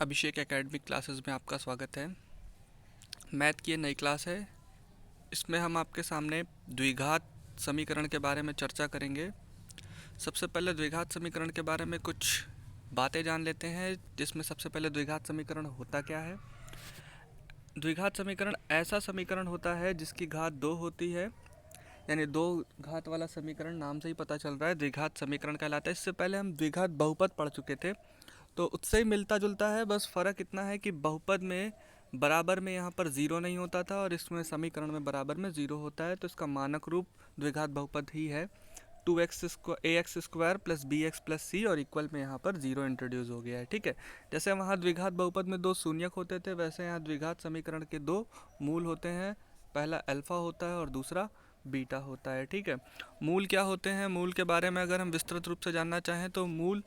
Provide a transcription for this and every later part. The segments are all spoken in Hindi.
अभिषेक एकेडमिक क्लासेस में आपका स्वागत है। मैथ की ये नई क्लास है। इसमें हम आपके सामने द्विघात समीकरण के बारे में चर्चा करेंगे। सबसे पहले द्विघात समीकरण के बारे में कुछ बातें जान लेते हैं, जिसमें सबसे पहले द्विघात समीकरण होता क्या है। द्विघात समीकरण ऐसा समीकरण होता है जिसकी घात 2 होती है, यानी दो घात वाला समीकरण। नाम से ही पता चल रहा है द्विघात समीकरण कहलाता है। इससे पहले हम द्विघात बहुपद पढ़ चुके थे, तो उससे ही मिलता जुलता है। बस फ़र्क इतना है कि बहुपद में बराबर में यहाँ पर ज़ीरो नहीं होता था और इसमें समीकरण में बराबर में ज़ीरो होता है। तो इसका मानक रूप द्विघात बहुपद ही है। 2x² plus B X plus C और इक्वल में यहाँ पर ज़ीरो इंट्रोड्यूस हो गया है। ठीक है, जैसे वहाँ द्विघात बहुपद में दो शून्यक होते थे, वैसे यहाँ द्विघात समीकरण के दो मूल होते हैं। पहला अल्फ़ा होता है और दूसरा बीटा होता है। ठीक है, मूल क्या होते हैं? मूल के बारे में अगर हम विस्तृत रूप से जानना चाहें तो मूल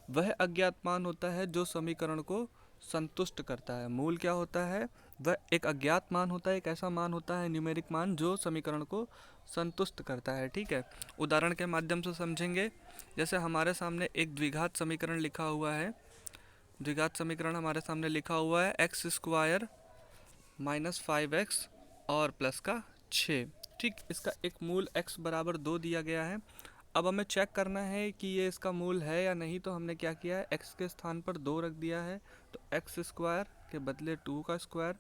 वह अज्ञात मान होता है जो समीकरण को संतुष्ट करता है। मूल क्या होता है? वह एक अज्ञात मान होता है, एक ऐसा मान होता है, न्यूमेरिक मान, जो समीकरण को संतुष्ट करता है। ठीक है, उदाहरण के माध्यम से समझेंगे। जैसे हमारे सामने एक द्विघात समीकरण लिखा हुआ है। द्विघात समीकरण हमारे सामने लिखा हुआ है x² माइनस 5x और प्लस का 6। ठीक, इसका एक मूल x बराबर 2 दिया गया है। अब हमें चेक करना है कि ये इसका मूल है या नहीं। तो हमने क्या किया है, x के स्थान पर 2 रख दिया है। तो x² के बदले 2 का स्क्वायर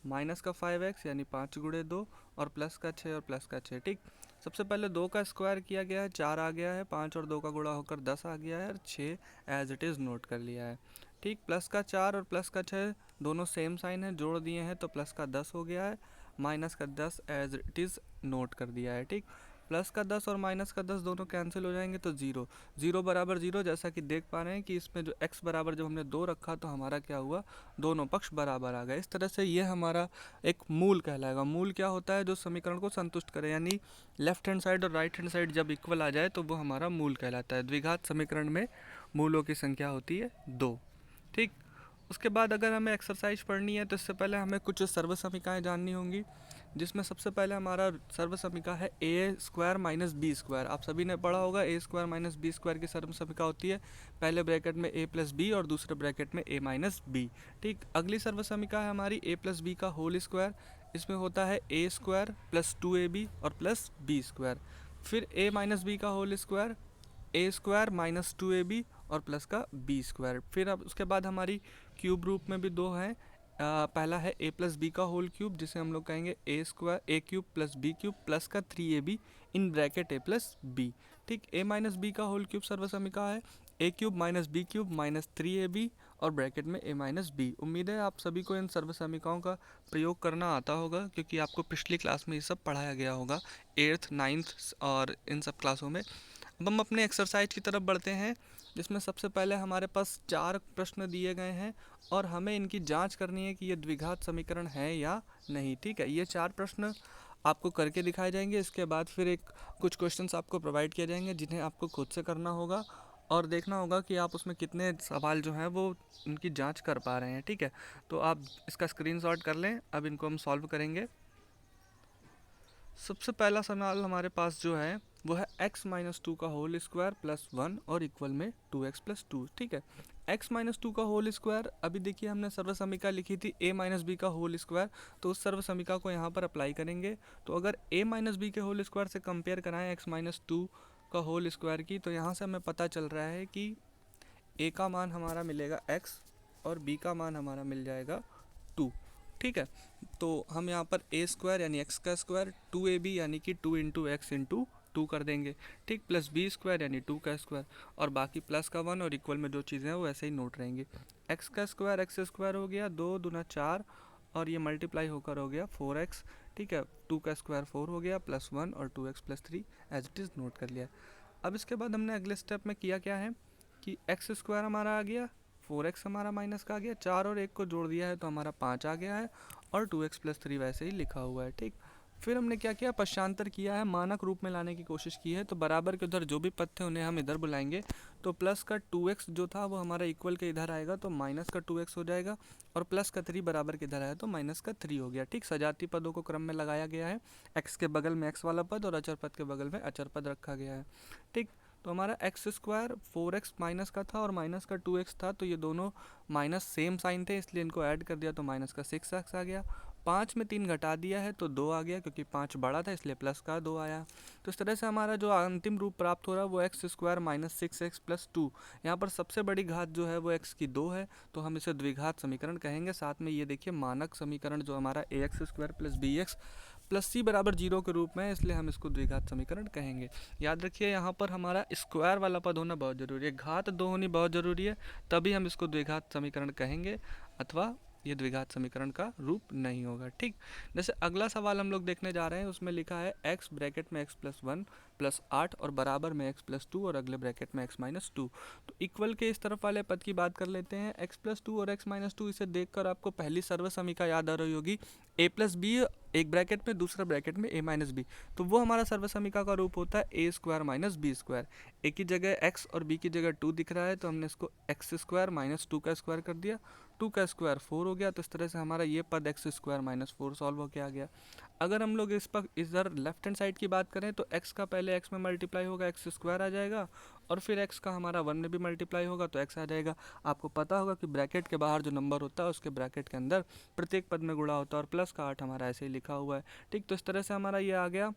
माइनस का 5x यानी 5 गुणे 2 और प्लस का 6 और प्लस का 6। ठीक, सबसे पहले 2 का स्क्वायर किया गया है, 4 आ गया है। 5 और 2 का गुणा होकर 10 आ गया है और 6 एज इट इज़ नोट कर लिया है। ठीक, प्लस का 4 और प्लस का 6 दोनों सेम साइन है, जोड़ दिए हैं तो प्लस का 10 हो गया है। माइनस का 10 एज इट इज़ नोट कर दिया है। ठीक, प्लस का 10 और माइनस का 10 दोनों कैंसिल हो जाएंगे तो ज़ीरो। ज़ीरो बराबर ज़ीरो, जैसा कि देख पा रहे हैं कि इसमें जो x बराबर जब हमने 2 रखा तो हमारा क्या हुआ, दोनों पक्ष बराबर आ गए। इस तरह से ये हमारा एक मूल कहलाएगा। मूल क्या होता है? जो समीकरण को संतुष्ट करे, यानी लेफ्ट हैंड साइड और राइट हैंड साइड जब इक्वल आ जाए तो वो हमारा मूल कहलाता है। द्विघात समीकरण में मूलों की संख्या होती है 2। ठीक, उसके बाद अगर हमें एक्सरसाइज पढ़नी है तो इससे पहले हमें कुछ सर्व समीकरण जाननी होंगी, जिसमें सबसे पहले हमारा सर्व समीकरण है a² माइनस b²। आप सभी ने पढ़ा होगा a² माइनस b² की सर्व समीकरण होती है पहले ब्रैकेट में a प्लस बी और दूसरे ब्रैकेट में a माइनस बी। ठीक, अगली सर्व समीकरण है हमारी a प्लस बी का होल स्क्वायर। इसमें होता है a² प्लस 2ab और प्लस b²। फिर a माइनस बी का whole square, a² minus 2ab और प्लस का b²। फिर अब उसके बाद हमारी क्यूब रूप में भी दो हैं। पहला है a प्लस बी का होल क्यूब, जिसे हम लोग कहेंगे a³ प्लस b³ प्लस का 3ab in bracket a plus B. ठीक, a माइनस बी का होल क्यूब सर्व समीकरण है a³ minus b³ minus 3ab और ब्रैकेट में a माइनस बी। उम्मीद है आप सभी को इन सर्व समीकरणों का प्रयोग करना आता होगा, क्योंकि आपको पिछली क्लास में ये सब पढ़ाया गया होगा, 8th 9th और इन सब क्लासों में। अब हम अपने एक्सरसाइज की तरफ बढ़ते हैं, जिसमें सबसे पहले हमारे पास 4 प्रश्न दिए गए हैं और हमें इनकी जांच करनी है कि ये द्विघात समीकरण है या नहीं। ठीक है, ये 4 प्रश्न आपको करके दिखाए जाएंगे। इसके बाद फिर कुछ क्वेश्चंस आपको प्रोवाइड किए जाएंगे, जिन्हें आपको खुद से करना होगा और देखना होगा कि आप उसमें कितने सवाल जो हैं वो उनकी जांच कर पा रहे हैं। ठीक है, तो आप इसका स्क्रीनशॉट कर लें। अब इनको हम सॉल्व करेंगे। सबसे पहला सवाल हमारे पास जो है वो है x माइनस 2 का होल स्क्वायर प्लस 1 और इक्वल में 2x प्लस 2। ठीक है, x माइनस 2 का होल स्क्वायर, अभी देखिए हमने सर्व समीकरण लिखी थी a माइनस बी का होल स्क्वायर, तो उस सर्व समीकरण को यहाँ पर अप्लाई करेंगे। तो अगर a माइनस बी के होल स्क्वायर से कंपेयर कराएं x माइनस 2 का होल स्क्वायर की, तो यहाँ से हमें पता चल रहा है कि a का मान हमारा मिलेगा x और b का मान हमारा मिल जाएगा 2। ठीक है, तो हम यहाँ पर a² यानी x का स्क्वायर 2ab यानी कि 2 इंटू एक्स इंटू 2 कर देंगे। ठीक, प्लस b² यानी 2 का स्क्वायर और बाकी प्लस का 1 और इक्वल में जो चीज़ें हैं वो ऐसे ही नोट रहेंगे। x का स्क्वायर x² हो गया, 2 दूना 4 और ये मल्टीप्लाई होकर हो गया 4x। ठीक है, 2 का स्क्वायर 4 हो गया प्लस 1 और 2x plus 3 as it is note कर लिया। अब इसके बाद हमने अगले स्टेप में किया क्या है कि x² हमारा आ गया, 4x हमारा माइनस का आ गया, 4 और 1 को जोड़ दिया है तो हमारा 5 आ गया है और 2x प्लस 3 वैसे ही लिखा हुआ है। ठीक, फिर हमने क्या किया, पश्चांतर किया है, मानक रूप में लाने की कोशिश की है। तो बराबर के उधर जो भी पद थे उन्हें हम इधर बुलाएंगे। तो प्लस का 2x जो था वो हमारा इक्वल के इधर आएगा तो माइनस का 2x हो जाएगा और प्लस का 3 बराबर के इधर आया तो माइनस का 3 हो गया। ठीक, सजाती पदों को क्रम में लगाया गया है, x के बगल में x वाला पद और अचर पद के बगल में अचर पद रखा गया है। ठीक, तो हमारा एक्स स्क्वायर 4x माइनस का था और माइनस का 2x था, तो ये दोनों माइनस सेम साइन थे, इसलिए इनको ऐड कर दिया तो माइनस का 6x आ गया। 5 में 3 घटा दिया है तो 2 आ गया, क्योंकि 5 बड़ा था इसलिए प्लस का 2 आया। तो इस तरह से हमारा जो अंतिम रूप प्राप्त हो रहा है वो x square minus 6x plus 2। यहाँ पर सबसे बड़ी घात जो है वो x की 2 है, तो हम इसे द्विघात समीकरण कहेंगे। साथ में ये देखिए मानक समीकरण जो हमारा A X square plus B X plus C बराबर 0 के रूप में है, इसलिए हम इसको द्विघात समीकरण कहेंगे। याद रखिए यहाँ पर हमारा स्क्वायर वाला पद होना बहुत ज़रूरी है, घात 2 होनी बहुत ज़रूरी है, तभी हम इसको द्विघात समीकरण कहेंगे, अथवा ये द्विघात समीकरण का रूप नहीं होगा। ठीक, जैसे अगला सवाल हम लोग देखने जा रहे हैं, उसमें लिखा है x ब्रैकेट में x प्लस 1 प्लस 8 और बराबर में x प्लस 2 और अगले ब्रैकेट में x माइनस 2। तो इक्वल के इस तरफ वाले पद की बात कर लेते हैं। x प्लस 2 और x माइनस 2, इसे देखकर आपको पहली सर्वसमीका याद आ रही होगी, a प्लस बी एक ब्रैकेट में, दूसरा ब्रैकेट में a माइनस बी, तो वो हमारा सर्वसमीका का रूप होता है ए स्क्वायर माइनस बी स्क्वायर। ए की जगह x और b की जगह 2 दिख रहा है, तो हमने इसको एक्स स्क्वायर माइनस 2 का स्क्वायर कर दिया, 2 का स्क्वायर 4 हो गया। तो इस तरह से हमारा ये पद एक्स स्क्वायर माइनस 4 सॉल्व होकर आ गया। अगर हम लोग इस पर इधर लेफ्ट हैंड साइड की बात करें तो x का पहले x में मल्टीप्लाई होगा, एक्स स्क्वायर आ जाएगा, और फिर x का हमारा 1 में भी मल्टीप्लाई होगा तो x आ जाएगा। आपको पता होगा कि ब्रैकेट के बाहर जो नंबर होता है उसके ब्रैकेट के अंदर प्रत्येक पद में गुणा होता है, और प्लस का 8 हमारा ऐसे ही लिखा हुआ है। ठीक, तो इस तरह से हमारा ये आ गया।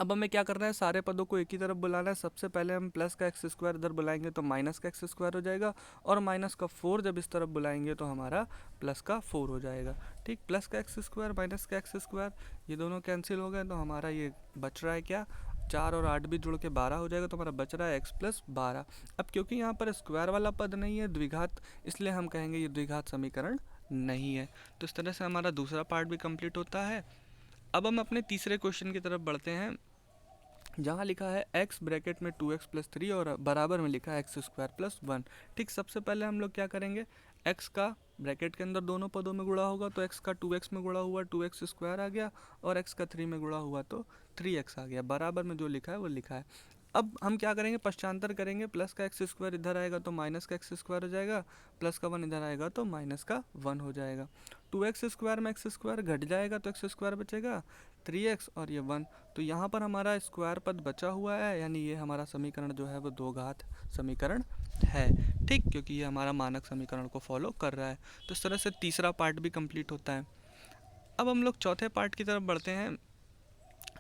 अब हमें क्या करना है, सारे पदों को एक ही तरफ बुलाना है। सबसे पहले हम प्लस का एक्स स्क्वायर इधर बुलाएंगे तो माइनस का एक्स स्क्वायर हो जाएगा, और माइनस का 4 जब इस तरफ बुलाएंगे तो हमारा प्लस का 4 हो जाएगा। ठीक, प्लस का एक्स स्क्वायर माइनस का एक्स स्क्वायर ये दोनों कैंसिल हो गए, तो हमारा ये बच रहा है क्या, 4 और 8 भी जुड़ के 12 हो जाएगा, तो हमारा बच रहा है x प्लस 12। अब क्योंकि यहाँ पर स्क्वायर वाला पद नहीं है, द्विघात, इसलिए हम कहेंगे ये द्विघात समीकरण नहीं है। तो इस तरह से हमारा दूसरा पार्ट भी कंप्लीट होता है। अब हम अपने तीसरे क्वेश्चन की तरफ बढ़ते हैं, जहाँ लिखा है x ब्रैकेट में 2x प्लस 3 और बराबर में लिखा है एक्स स्क्वायर प्लस 1। ठीक, सबसे पहले हम लोग क्या करेंगे, x का ब्रैकेट के अंदर दोनों पदों में गुणा होगा, तो x का 2x में गुणा हुआ 2x स्क्वायर आ गया, और x का 3 में गुणा हुआ तो 3x आ गया। बराबर में जो लिखा है वो लिखा है। अब हम क्या करेंगे, पश्चांतर करेंगे, प्लस का एक्स स्क्वायर इधर आएगा तो माइनस का एक्स स्क्वायर हो जाएगा, प्लस का 1 इधर आएगा तो माइनस का 1 हो जाएगा। 2x स्क्वायर में एक्स स्क्वायर घट जाएगा तो एक्स स्क्वायर बचेगा 3x और ये 1। तो यहाँ पर हमारा स्क्वायर पद बचा हुआ है, यानी ये हमारा समीकरण जो है वो दो घात समीकरण है। ठीक, क्योंकि ये हमारा मानक समीकरण को फॉलो कर रहा है। तो इस तरह से तीसरा पार्ट भी कंप्लीट होता है। अब हम लोग चौथे पार्ट की तरफ बढ़ते हैं।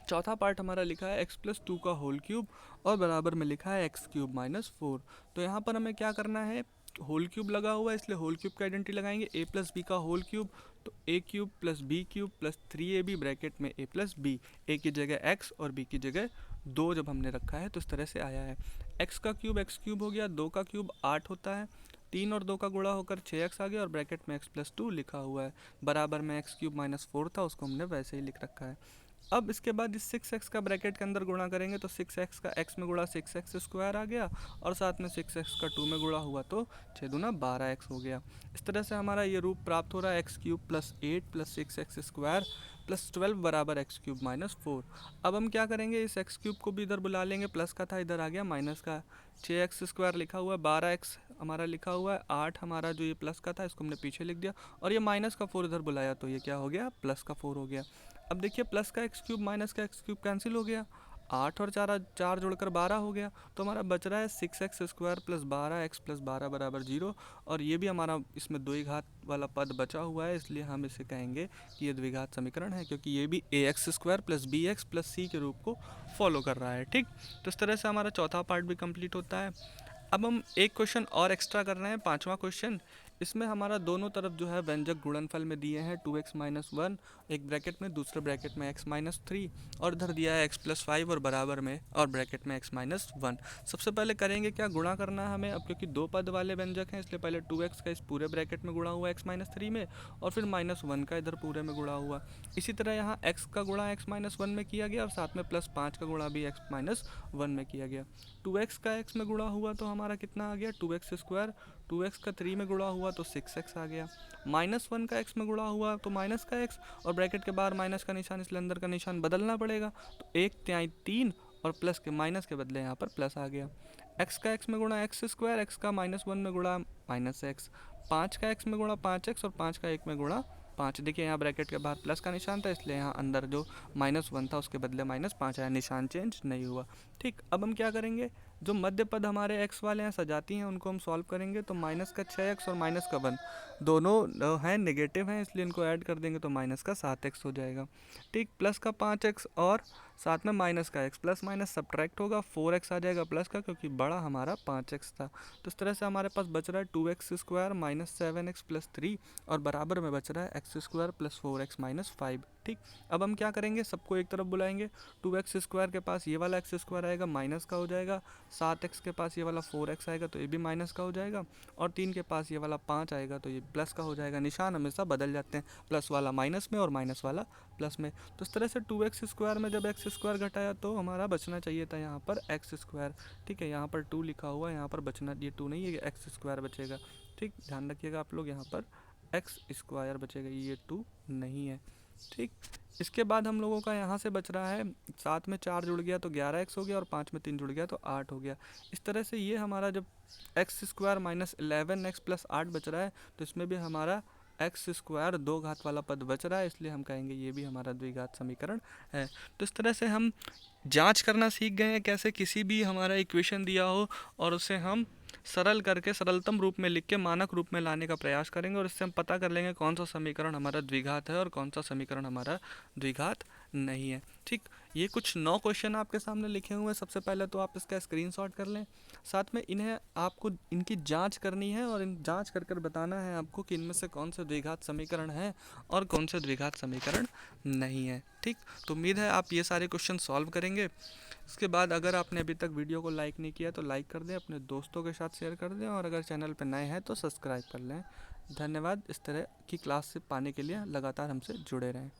चौथा पार्ट हमारा लिखा है x प्लस 2 का होल क्यूब और बराबर में लिखा है एक्स क्यूब माइनस 4। तो यहाँ पर हमें क्या करना है, होल क्यूब लगा हुआ है इसलिए होल क्यूब का आइडेंटिटी लगाएंगे, a प्लस बी का होल क्यूब, तो a cube plus B cube plus 3ab bracket में a प्लस बी, a की जगह x और b की जगह 2 जब हमने रखा है तो इस तरह से आया है। x का क्यूब x क्यूब हो गया, 2 का क्यूब 8 होता है, 3 और 2 का गुणा होकर 6x आ गया, और ब्रैकेट में x प्लस 2 लिखा हुआ है। बराबर में एक्स क्यूब माइनस 4 था, उसको हमने वैसे ही लिख रखा है। अब इसके बाद इस 6x का ब्रैकेट के अंदर गुणा करेंगे तो 6x का x में गुणा 6x स्क्वायर आ गया, और साथ में 6x का 2 में गुणा हुआ तो 6 दूना 12x हो गया। इस तरह से हमारा ये रूप प्राप्त हो रहा है x cube plus 8 plus 6x square plus 12 बराबर एक्स क्यूब माइनस 4। अब हम क्या करेंगे, इस एक्स क्यूब को भी इधर बुला लेंगे, प्लस का था इधर आ गया माइनस का, 6x स्क्वायर लिखा हुआ है, 12x हमारा लिखा हुआ है, 8 हमारा जो ये प्लस का था इसको हमने पीछे लिख दिया, और ये माइनस का 4 इधर बुलाया तो ये क्या हो गया, प्लस का 4 हो गया। अब देखिए प्लस का एक्स क्यूब माइनस का एक्स क्यूब कैंसिल हो गया, 8 और 4 जोड़कर 12 हो गया, तो हमारा बच रहा है 6x square plus 12x plus 12 बराबर 0। और ये भी हमारा इसमें दो ही घात वाला पद बचा हुआ है, इसलिए हम इसे कहेंगे कि ये द्विघात समीकरण है, क्योंकि ये भी ax square plus bx plus c के रूप को फॉलो कर रहा है। ठीक, तो इस तरह से हमारा चौथा पार्ट भी कंप्लीट होता है। अब हम एक क्वेश्चन और एक्स्ट्रा कर रहे हैं, पांचवा क्वेश्चन। इसमें हमारा दोनों तरफ जो है व्यंजक गुणनफल में दिए हैं, 2x माइनस 1 एक ब्रैकेट में, दूसरे ब्रैकेट में x माइनस 3, और इधर दिया है x प्लस 5 और बराबर में और ब्रैकेट में x माइनस 1। सबसे पहले करेंगे क्या, गुणा करना है हमें। अब क्योंकि दो पद वाले व्यंजक हैं इसलिए पहले 2x का इस पूरे ब्रैकेट में गुणा हुआ x माइनस 3 में, और फिर माइनस 1 का इधर पूरे में गुणा हुआ। इसी तरह यहाँ x का गुणा x माइनस 1 में किया गया, और साथ में प्लस 5 का गुणा भी x माइनस 1 में किया गया। 2x का x में गुणा हुआ तो हमारा कितना आ गया, 2x स्क्वायर, 2x का 3 में गुणा हुआ तो 6x आ गया। माइनस 1 का x में गुणा हुआ तो माइनस का x, और ब्रैकेट के बाहर माइनस का निशान इसलिए अंदर का निशान बदलना पड़ेगा, तो 1/3 और प्लस के माइनस के बदले यहाँ पर प्लस आ गया। x का x में गुणा एक्स स्क्वायर, x का माइनस 1 में गुणा माइनस एक्स, 5 का x में गुणा 5x और 5 का 1 में गुणा 5। देखिए यहाँ ब्रैकेट के बाहर प्लस का निशान था इसलिए यहाँ अंदर जो माइनस 1 था उसके बदले माइनस 5 आया, निशान चेंज नहीं हुआ। ठीक, अब हम क्या करेंगे, जो मध्य पद हमारे एक्स वाले हैं सजाती हैं उनको हम सॉल्व करेंगे तो माइनस का 6x और माइनस का 1 दोनों हैं नेगेटिव हैं, इसलिए इनको ऐड कर देंगे तो माइनस का 7x हो जाएगा। ठीक, प्लस का 5x और साथ में माइनस का x, प्लस माइनस सब्ट्रैक्ट होगा, 4x आ जाएगा प्लस का, क्योंकि बड़ा हमारा 5x था। तो इस तरह से हमारे पास बच रहा है 2x² माइनस 7x प्लस 3 और बराबर में बच रहा है x² प्लस 4x माइनस 5। ठीक, अब हम क्या करेंगे, सबको एक तरफ बुलाएंगे। 2x² के पास ये वाला x² आएगा, माइनस का हो जाएगा। 7x के पास ये वाला 4x आएगा तो ये भी माइनस का हो जाएगा। और 3 के पास ये वाला 5 आएगा तो ये प्लस का हो जाएगा। निशान हमेशा बदल जाते हैं, प्लस वाला माइनस में और माइनस वाला प्लस में। तो इस तरह से 2x² में जब x² घटाया तो हमारा बचना चाहिए था यहाँ पर x²। ठीक है, यहाँ पर 2 लिखा हुआ है, यहाँ पर बचना ये 2 नहीं है, x² बचेगा। ठीक, ध्यान रखिएगा आप लोग, यहाँ पर x² बचेगा, ये 2 नहीं है। ठीक, इसके बाद हम लोगों का यहाँ से बच रहा है, 7 में 4 जुड़ गया तो 11x हो गया और 5 में 3 जुड़ गया तो 8 हो गया। इस तरह से ये हमारा जब x² माइनस 11x प्लस 8 बच रहा है तो इसमें भी हमारा x² 2 घात वाला पद बच रहा है, इसलिए हम कहेंगे ये भी हमारा द्विघात समीकरण है। तो इस तरह से हम जांच करना सीख गए हैं, कैसे किसी भी हमारा इक्वेशन दिया हो और उसे हम सरल करके सरलतम रूप में लिख के मानक रूप में लाने का प्रयास करेंगे, और इससे हम पता कर लेंगे कौन सा समीकरण हमारा द्विघात है और कौन सा समीकरण हमारा द्विघात नहीं है। ठीक, ये कुछ 9 क्वेश्चन आपके सामने लिखे हुए हैं। सबसे पहले तो आप इसका स्क्रीनशॉट कर लें, साथ में इन्हें आपको इनकी जांच करनी है और इन जांच कर कर बताना है आपको कि इनमें से कौन से द्विघात समीकरण है और कौन से द्विघात समीकरण नहीं है। ठीक, तो उम्मीद है आप ये सारे क्वेश्चन सॉल्व करेंगे। इसके बाद अगर आपने अभी तक वीडियो को लाइक नहीं किया तो लाइक कर दें, अपने दोस्तों के साथ शेयर कर दें, और अगर चैनल पर नए हैं तो सब्सक्राइब कर लें। धन्यवाद। इस तरह की क्लास से पाने के लिए लगातार हमसे जुड़े रहें।